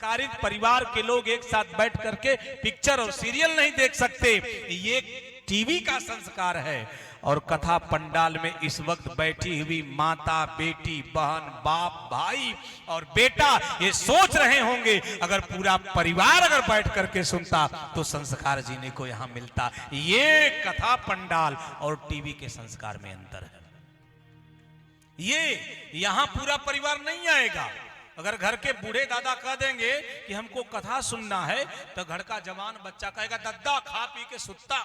संस्कारित परिवार के लोग एक साथ बैठ करके पिक्चर और सीरियल नहीं देख सकते, ये टीवी का संस्कार है। और कथा पंडाल में इस वक्त बैठी हुई माता, बेटी, बहन, बाप, भाई और बेटा ये सोच रहे होंगे अगर पूरा परिवार अगर बैठ करके सुनता तो संस्कार जीने को यहां मिलता। ये कथा पंडाल और टीवी के संस्कार में अंतर है। ये यहां पूरा परिवार नहीं आएगा। अगर घर के बूढ़े दादा कह देंगे कि हमको कथा सुनना है तो घर का जवान बच्चा कहेगा दद्दा खा पी के सुत्ता,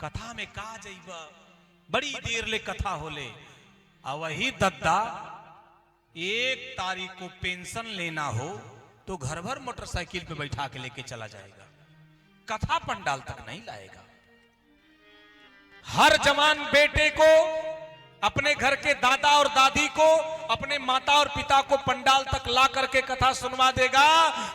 कथा में का जाइबा, बड़ी देर ले कथा होले। और वही दद्दा 1 तारीख को पेंशन लेना हो तो घर भर मोटरसाइकिल पे बैठा के लेके चला जाएगा, कथा पंडाल तक नहीं लाएगा। हर जवान बेटे को, अपने घर के दादा और दादी को, अपने माता और पिता को पंडाल तक ला करके कथा सुनवा देगा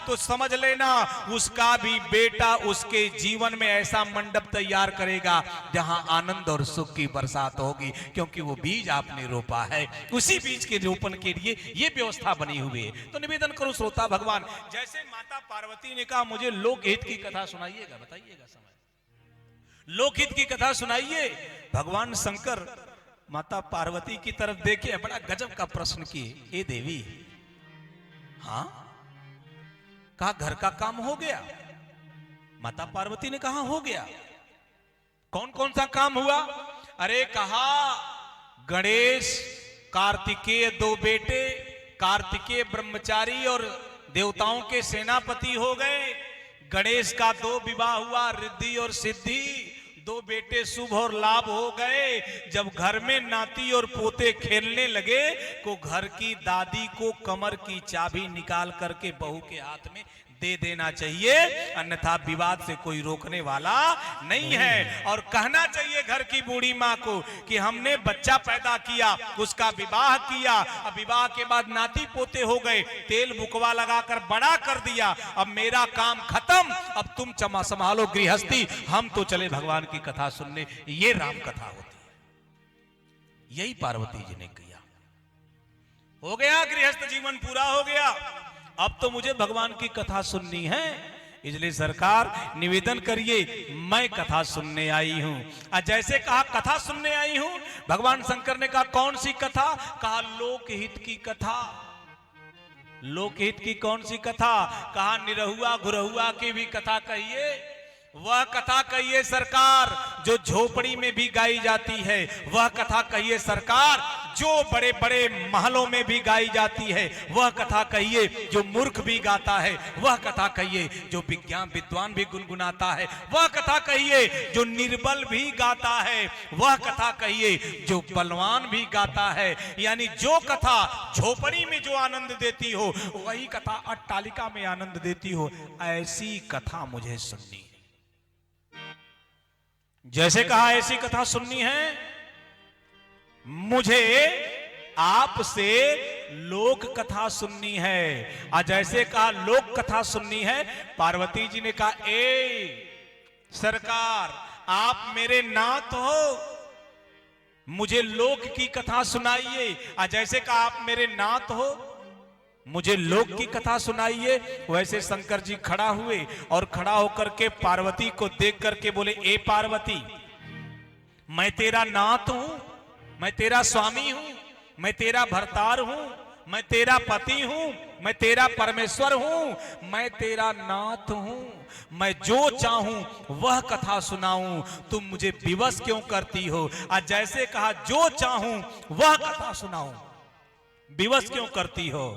तो समझ लेना उसका भी बेटा उसके जीवन में ऐसा मंडप तैयार करेगा जहां आनंद और सुख की बरसात होगी, क्योंकि वो बीज आपने रोपा है। उसी बीज के रोपण के लिए ये व्यवस्था बनी हुई है। तो निवेदन करूं श्रोता भगवान, जैसे माता पार्वती ने कहा मुझे लोकहित की कथा सुनाइएगा, बताइएगा समय, लोकहित की कथा सुनाइए। भगवान शंकर माता पार्वती की तरफ देखे, बड़ा गजब का प्रश्न किए, ए देवी, हाँ कहा घर का काम हो गया? माता पार्वती ने कहा हो गया। कौन कौन सा काम हुआ? अरे कहा गणेश कार्तिकेय 2 बेटे, कार्तिकेय ब्रह्मचारी और देवताओं के सेनापति हो गए। गणेश का 2 विवाह हुआ, रिद्धि और सिद्धि, 2 बेटे शुभ और लाभ हो गए। जब घर में नाती और पोते खेलने लगे तो घर की दादी को कमर की चाबी निकाल करके बहू के हाथ में दे देना चाहिए, अन्यथा विवाद से कोई रोकने वाला नहीं है। और कहना चाहिए घर की बूढ़ी माँ को कि हमने बच्चा पैदा किया, उसका विवाह किया, अब विवाह के बाद नाती पोते हो गए, तेल बुकवा लगाकर बड़ा कर दिया, अब मेरा काम खत्म, अब तुम संभालो गृहस्थी, हम तो चले भगवान की कथा सुनने। ये राम कथा होती है। यही पार्वती जी ने किया। हो गया गृहस्थ जीवन पूरा हो गया, अब तो मुझे भगवान की कथा सुननी है, इसलिए सरकार निवेदन करिए मैं कथा सुनने आई हूं। जैसे कहा कथा सुनने आई हूं, भगवान शंकर ने कहा कौन सी कथा? कहा लोकहित की कथा। लोकहित की कौन सी कथा? कहा निरहुआ घुरहुआ की भी कथा कहिए। वह कथा कहिए सरकार जो झोपड़ी में भी गाई जाती है, वह कथा कहिए सरकार जो बड़े बड़े महलों में भी गाई जाती है, वह कथा कहिए जो मूर्ख भी गाता है, वह कथा कहिए जो विद्वान भी गुनगुनाता है, वह कथा कहिए जो निर्बल भी गाता है, वह कथा कहिए जो बलवान भी गाता है। यानी जो कथा झोपड़ी में जो आनंद देती हो वही कथा अट्टालिका में आनंद देती हो, ऐसी कथा मुझे सुननी है। जैसे कहा ऐसी कथा सुननी है, मुझे आपसे लोक कथा सुननी है। और जैसे कहा लोक कथा सुननी है, पार्वती जी ने कहा ए सरकार आप मेरे नाथ हो, मुझे लोक की कथा सुनाइए। और जैसे कहा आप मेरे नाथ हो, मुझे लोक की कथा सुनाइए। वैसे शंकर जी खड़ा हुए और खड़ा होकर के पार्वती को देख करके बोले ए पार्वती, मैं तेरा नाथ हूं, मैं तेरा स्वामी हूं, मैं तेरा भरतार हूं, मैं तेरा पति हूं, मैं तेरा परमेश्वर हूं, मैं तेरा नाथ हूं, मैं जो चाहूं वह कथा सुनाऊं, तुम मुझे विवश क्यों करती हो? आज जैसे कहा जो चाहूं वह कथा सुनाऊं, विवश क्यों करती हो?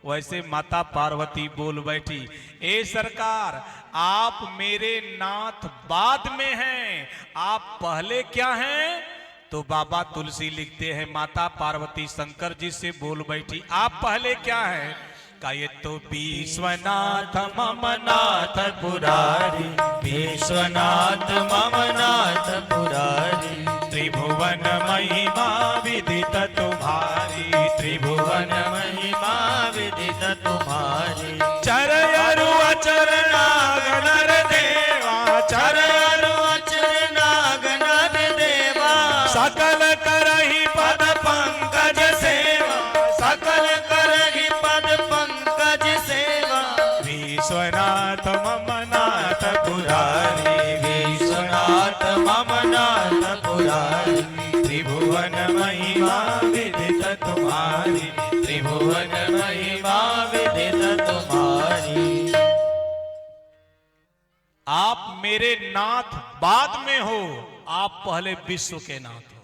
वैसे माता पार्वती बोल बैठी ए सरकार आप मेरे नाथ बाद में हैं, आप पहले क्या हैं? तो बाबा तुलसी लिखते हैं माता पार्वती शंकर जी से बोल बैठी आप पहले क्या हैं? का ये तो विश्वनाथ मम नाथ पुरारी, विश्वनाथ मम नाथ पुरारी, त्रिभुवन महिमा विदित तुम्हारी, त्रिभुवन महिमा विदित तुम्हारी, चरयरु अचरनाग नर देवा, चरयरु अचरनाग नर देवा, सकल करहि पद पंकज सेवा, सकल करहि पद पंकज विश्वनाथ मम नाथ पुरारी विश्वनाथ मम नाथ पुरारी त्रिभुवन महिमा विदित तुम्हारी त्रिभुवन महिमा विदित तुम्हारी। आप मेरे नाथ बाद में हो, आप पहले विश्व के नाथ हो।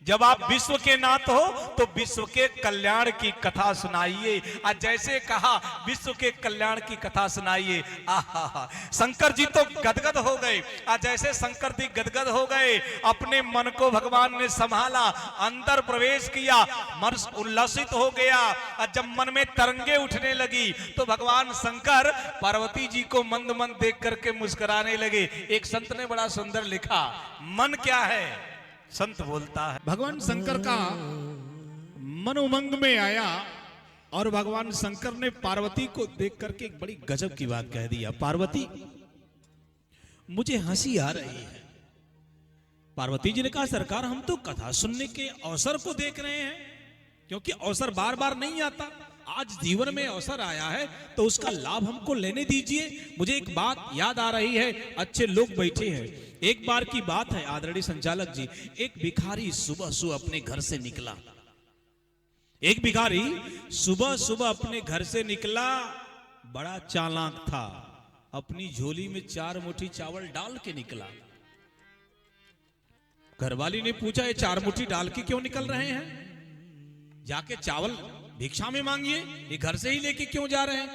जब आप विश्व के नाथ हो तो विश्व के कल्याण की कथा सुनाइए। आज जैसे कहा विश्व के कल्याण की कथा सुनाइए, आहा, शंकर जी तो गदगद हो गए। आज जैसे शंकर जी गदगद हो गए, अपने मन को भगवान ने संभाला, अंदर प्रवेश किया, मन उल्लसित हो गया। और जब मन में तरंगे उठने लगी तो भगवान शंकर पार्वती जी को मंद मंद देख करके मुस्कुराने लगे। एक संत ने बड़ा सुंदर लिखा, मन क्या है? संत बोलता है, भगवान शंकर का मन उमंग में आया और भगवान शंकर ने पार्वती को देख करके एक बड़ी गजब की बात कह दिया। पार्वती, मुझे हंसी आ रही है। पार्वती जी ने कहा, सरकार हम तो कथा सुनने के अवसर को देख रहे हैं, क्योंकि अवसर बार बार नहीं आता। आज जीवन में अवसर आया है तो उसका लाभ हमको लेने दीजिए। मुझे एक बात याद आ रही है, अच्छे लोग बैठे हैं। एक बार की बात है आदरणीय संचालक जी, एक भिखारी सुबह सुबह अपने घर से निकला। एक भिखारी सुबह सुबह अपने घर से निकला, बड़ा चालाक था। अपनी झोली में 4 मुट्ठी चावल डाल के निकला। घरवाली ने पूछा, ये 4 मुट्ठी डाल के क्यों निकल रहे हैं? जाके चावल भिक्षा में मांगिए, ये घर से ही लेके क्यों जा रहे हैं?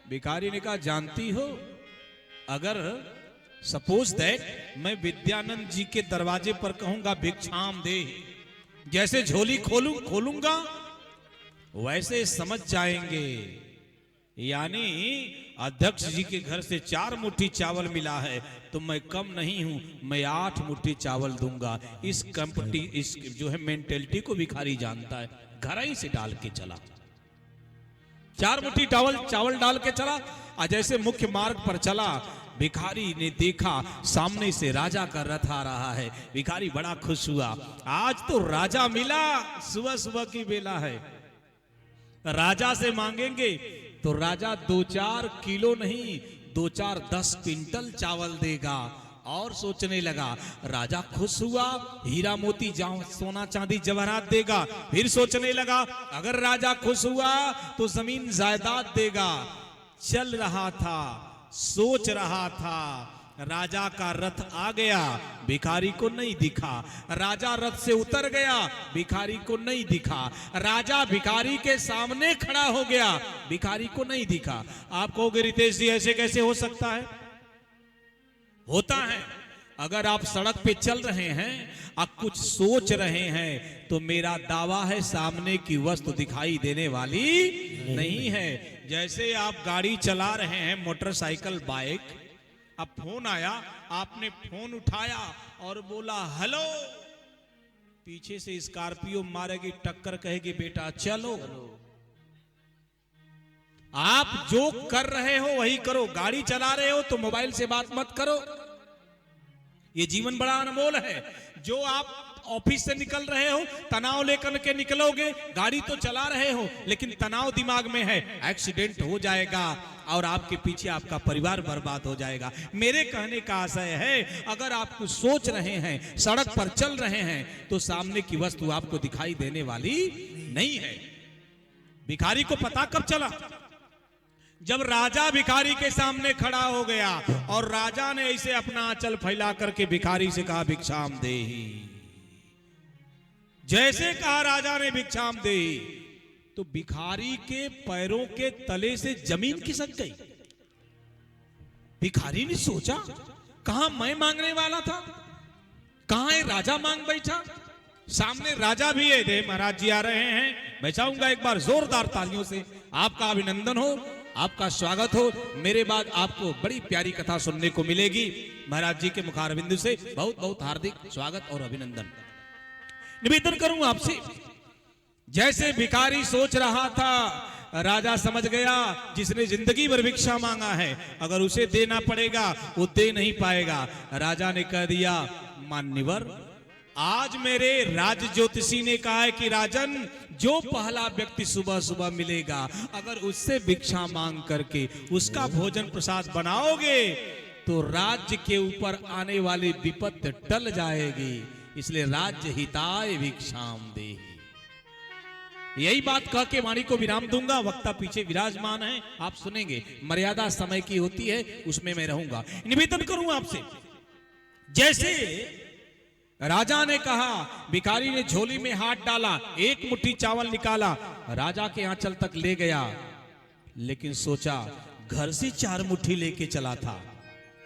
भिखारी ने कहा, जानती हो, अगर सपोज दैट मैं विद्यानंद जी के दरवाजे पर कहूंगा भिक्षाम दे, जैसे झोली खोलूंगा वैसे समझ जाएंगे, यानी अध्यक्ष जी के घर से 4 मुट्ठी चावल मिला है तो मैं कम नहीं हूं, मैं 8 मुट्ठी चावल दूंगा। इस जो है मेंटेलिटी को भिखारी जानता है। घर ही से डाल के चला, 4 मुट्ठी चावल डाल के चला। और जैसे मुख्य मार्ग पर चला, भिखारी ने देखा सामने से राजा का रथ आ रहा है। भिखारी बड़ा खुश हुआ, आज तो राजा मिला। सुबह सुबह की बेला है, राजा से मांगेंगे तो राजा 2-4 किलो नहीं, 2-4 10 क्विंटल चावल देगा। और सोचने लगा, राजा खुश हुआ, हीरा मोती सोना चांदी जवाहरात देगा। फिर सोचने लगा, अगर राजा खुश हुआ तो जमीन जायदाद देगा। चल रहा था, सोच रहा था, राजा का रथ आ गया, भिखारी को नहीं दिखा। राजा रथ से उतर गया, भिखारी को नहीं दिखा। राजा भिखारी के सामने खड़ा हो गया, भिखारी को नहीं दिखा। आप कहोगे, रितेश जी ऐसे कैसे हो सकता है? होता है। अगर आप सड़क पे चल रहे हैं, आप कुछ सोच रहे हैं, तो मेरा दावा है सामने की वस्तु दिखाई देने वाली नहीं है। जैसे आप गाड़ी चला रहे हैं, मोटरसाइकिल, बाइक, अब फोन आया, आपने फोन उठाया और बोला हेलो, पीछे से स्कॉर्पियो मारेगी टक्कर, कहेगी बेटा चलो। आप जो कर रहे हो वही करो। गाड़ी चला रहे हो तो मोबाइल से बात मत करो। ये जीवन बड़ा अनमोल है। जो आप ऑफिस से निकल रहे हो, तनाव लेकर के निकलोगे, गाड़ी तो चला रहे हो लेकिन तनाव दिमाग में है, एक्सीडेंट हो जाएगा और आपके पीछे आपका परिवार बर्बाद हो जाएगा। मेरे कहने का आशय है, अगर आप कुछ सोच रहे हैं, सड़क पर चल रहे हैं, तो सामने की वस्तु आपको दिखाई देने वाली नहीं है। भिखारी को पता कब चला? जब राजा भिखारी के सामने खड़ा हो गया और राजा ने ऐसे अपना आंचल फैला करके भिखारी से कहा, भिक्षाम देहि। जैसे कहा राजा ने भिक्षाम देहि, तो भिखारी के पैरों के तले से जमीन खिसक गई। भिखारी ने सोचा, कहां मैं मांगने वाला था, कहां है राजा मांग बैठा। सामने राजा भी है, दे महाराज जी आ रहे हैं, मैं चाहूंगा एक बार जोरदार तालियों से आपका अभिनंदन हो, आपका स्वागत हो। मेरे बाद आपको बड़ी प्यारी कथा सुनने को मिलेगी। महाराज जी के मुखारबिंदु से बहुत बहुत हार्दिक स्वागत और अभिनंदन। निवेदन करूं आपसे, जैसे भिखारी सोच रहा था, राजा समझ गया जिसने जिंदगी भर भिक्षा मांगा है, अगर उसे देना पड़ेगा वो दे नहीं पाएगा। राजा ने कह दिया, मान्यवर, आज मेरे राज ज्योतिषी ने कहा है कि राजन जो पहला व्यक्ति सुबह सुबह मिलेगा, अगर उससे भिक्षा मांग करके उसका भोजन प्रसाद बनाओगे तो राज्य के ऊपर आने वाली विपत्ति टल जाएगी। इसलिए राज्य हिताय भिक्षाम देहि। यही बात कह के वाणी को विराम दूंगा। वक्ता पीछे विराजमान है, आप सुनेंगे। मर्यादा समय की होती है, उसमें मैं रहूंगा। निवेदन करूं आपसे, जैसे राजा ने कहा, भिखारी ने झोली में हाथ डाला, एक मुट्ठी चावल निकाला, राजा के आंचल तक ले गया, लेकिन सोचा घर से 4 मुट्ठी लेके चला था,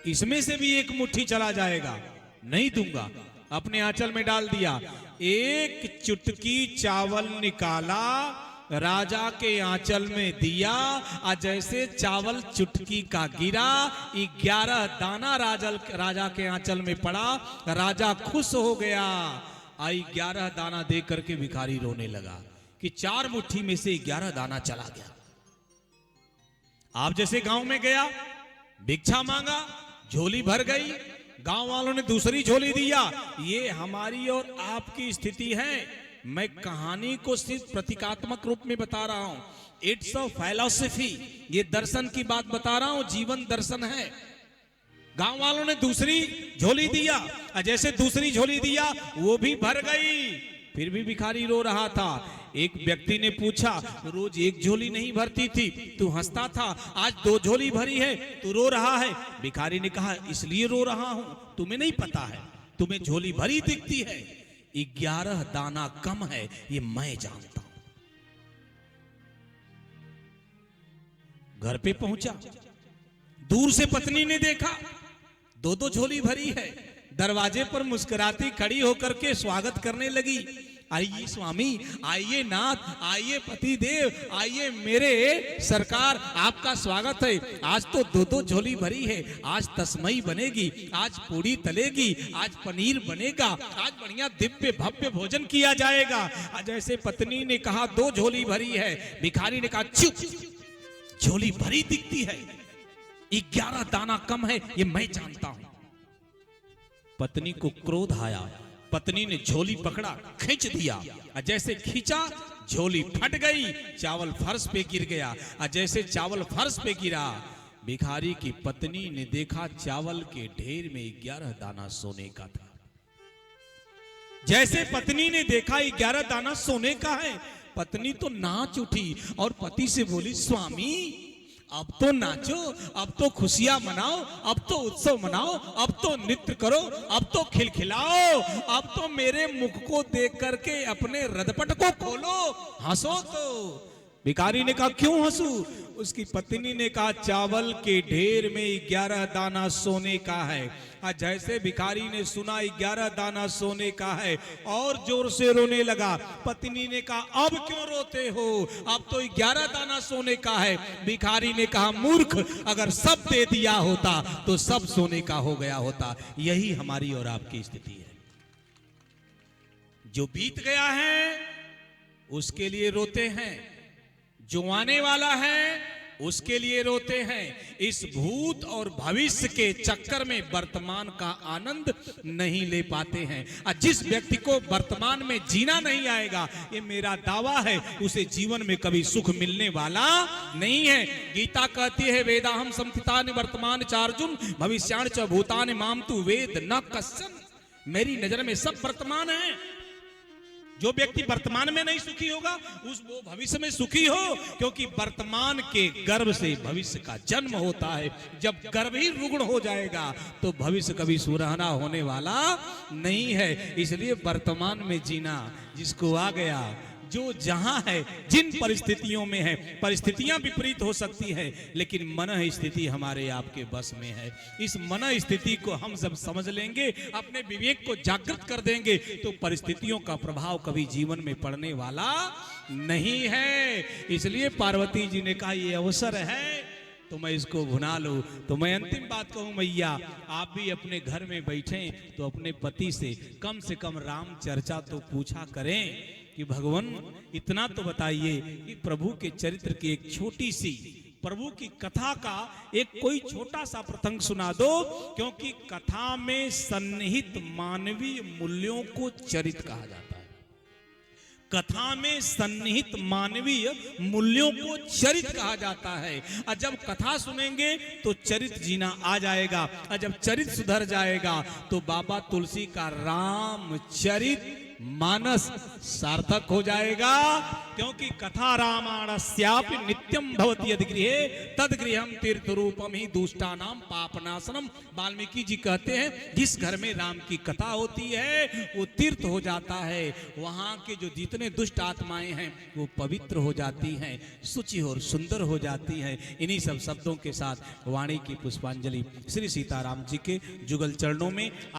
इसमें से भी 1 मुट्ठी चला जाएगा, नहीं दूंगा। अपने आंचल में डाल दिया, 1 चुटकी चावल निकाला, राजा के आंचल में दिया, और जैसे चावल चुटकी का गिरा, 11 दाना राजा के आंचल में पड़ा। राजा खुश हो गया। 11 दाना दे करके भिखारी रोने लगा कि 4 मुट्ठी में से 11 दाना चला गया। आप जैसे गांव में गया, भिक्षा मांगा, झोली भर गई, गांव वालों ने दूसरी झोली दिया। ये हमारी और आपकी स्थिति है। मैं कहानी को सिर्फ प्रतीकात्मक रूप में बता रहा हूं। इट्स अ फिलॉसफी, ये दर्शन की बात बता रहा हूं, जीवन दर्शन है। गांव वालों ने दूसरी झोली दिया, जैसे दूसरी झोली दिया वो भी भर गई, फिर भी भिखारी रो रहा था। एक व्यक्ति ने पूछा, रोज 1 झोली नहीं भरती थी, तू हंसता था, आज 2 झोली भरी है, तू रो रहा है। भिखारी ने कहा, इसलिए रो रहा हूं, तुम्हें नहीं पता है, तुम्हें झोली भरी दिखती है, 11 दाना कम है, ये मैं जानता हूं। घर पे पहुंचा, दूर से पत्नी ने देखा 2-2 झोली भरी है, दरवाजे पर मुस्कुराती खड़ी होकर के स्वागत करने लगी। आइए स्वामी, आइए नाथ, आइए पति देव, आइए मेरे सरकार, आपका स्वागत है। आज तो 2-2 झोली भरी है, आज तस्मई बनेगी, आज पूड़ी तलेगी, आज पनीर बनेगा, आज बढ़िया दिव्य भव्य भोजन किया जाएगा। जैसे पत्नी ने कहा 2 झोली भरी है, भिखारी ने कहा चुप, झोली भरी दिखती है, 11 दाना कम है, ये मैं जानता हूं। पत्नी को क्रोध आया, पत्नी ने झोली पकड़ा, खींच दिया, जैसे खींचा झोली फट गई, चावल फर्श पे गिर गया। जैसे चावल फर्श पे गिरा, भिखारी की पत्नी ने देखा चावल के ढेर में 11 दाना सोने का था। जैसे पत्नी ने देखा 11 दाना सोने का है, पत्नी तो नाच उठी और पति से बोली, स्वामी अब तो नाचो, अब तो खुशियां मनाओ, अब तो उत्सव मनाओ, अब तो नृत्य करो, अब तो खिलखिलाओ, अब तो मेरे मुख को देख करके अपने हृदपट को खोलो, हंसो। तो भिखारी ने कहा, क्यों हंसू? उसकी पत्नी ने कहा, चावल के ढेर में 11 दाना सोने का है। जैसे भिखारी ने सुना 11 दाना सोने का है, और जोर से रोने लगा। पत्नी ने कहा, अब क्यों रोते हो? अब तो 11 दाना सोने का है। भिखारी ने कहा, मूर्ख, अगर सब दे दिया होता तो सब सोने का हो गया होता। यही हमारी और आपकी स्थिति है। जो बीत गया है उसके लिए रोते हैं, जो आने वाला है उसके लिए रोते हैं। इस भूत और भविष्य के चक्कर में वर्तमान का आनंद नहीं ले पाते हैं। जिस व्यक्ति को वर्तमान में जीना नहीं आएगा, ये मेरा दावा है, उसे जीवन में कभी सुख मिलने वाला नहीं है। गीता कहती है, वेदाहम संस्थितानि वर्तमान चार्जुन भविष्याण च भूतानि माम तु वेद न कश्चन। मेरी नजर में सब वर्तमान है। जो व्यक्ति वर्तमान में नहीं सुखी होगा, वो भविष्य में सुखी हो, क्योंकि वर्तमान के गर्भ से भविष्य का जन्म होता है। जब गर्भ ही रुग्ण हो जाएगा तो भविष्य कभी सुहाना होने वाला नहीं है। इसलिए वर्तमान में जीना, जिसको आ गया, जो जहां है, जिन परिस्थितियों में है, परिस्थितियां विपरीत हो सकती है, लेकिन मन स्थिति हमारे आपके बस में है। इस मन स्थिति को हम जब समझ लेंगे, अपने विवेक को जागृत कर देंगे, तो परिस्थितियों का प्रभाव कभी जीवन में पड़ने वाला नहीं है। इसलिए पार्वती जी ने कहा, ये अवसर है तो मैं इसको भुना लूं। तो मैं अंतिम बात कहूं, मैया आप भी अपने घर में बैठे तो अपने पति से कम राम चर्चा तो पूछा करें कि भगवान इतना तो बताइए कि प्रभु के चरित्र की एक छोटी सी, प्रभु की कथा का एक कोई छोटा सा प्रसंग सुना दो, क्योंकि कथा में सन्निहित मानवीय मूल्यों को चरित्र कहा जाता है। कथा में सन्निहित मानवीय मूल्यों को चरित कहा जाता है। और जब कथा सुनेंगे तो चरित जीना आ जाएगा, और जब चरित सुधर जाएगा तो बाबा तुलसी का रामचरित मानस सार्थक हो जाएगा। क्योंकि कथा रामायणस्यापि नित्यम भवति यदि गृहे तद गृहम तीर्थ रूपम ही दुष्टानाम पापनाशनम। वाल्मीकि जी कहते हैं जिस घर में राम की कथा होती है वो तीर्थ हो जाता है, वहां के जो जितने दुष्ट आत्माएं हैं वो पवित्र हो जाती हैं, शुचि और सुंदर हो जाती हैं। इन्हीं सब शब्दों के साथ वाणी की पुष्पांजलि श्री सीताराम जी के जुगल चरणों में